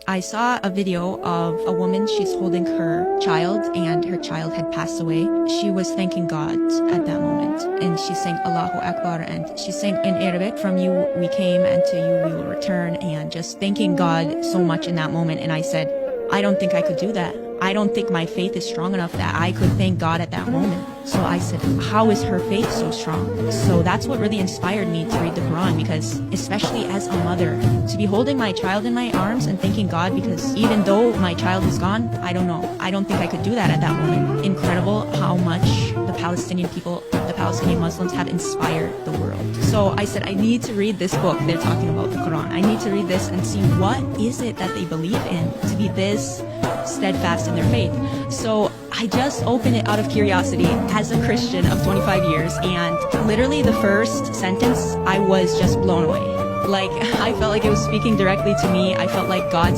I saw a video of a woman, she's holding her child and her child had passed away. She was thanking God at that moment and she's saying Allahu Akbar and she's saying in Arabic, from you we came and to you we will return, and just thanking God so much in that moment. And I said, I don't think I could do that. I don't think my faith is strong enough that I could thank God at that moment. So I said, how is her faith so strong? So that's what really inspired me to read the Quran, because especially as a mother, to be holding my child in my arms and thanking God, because even though my child is gone, I don't know. I don't think I could do that at that moment. Incredible how much the Palestinian people, the Palestinian Muslims have inspired the world. So I said, I need to read this book. They're talking about the Quran. I need to read this and see what is it that they believe in to be this steadfast in their faith. So I just opened it out of curiosity as a Christian of 25 years, and literally the first sentence, I was just blown away. Like, I felt like it was speaking directly to me. I felt like God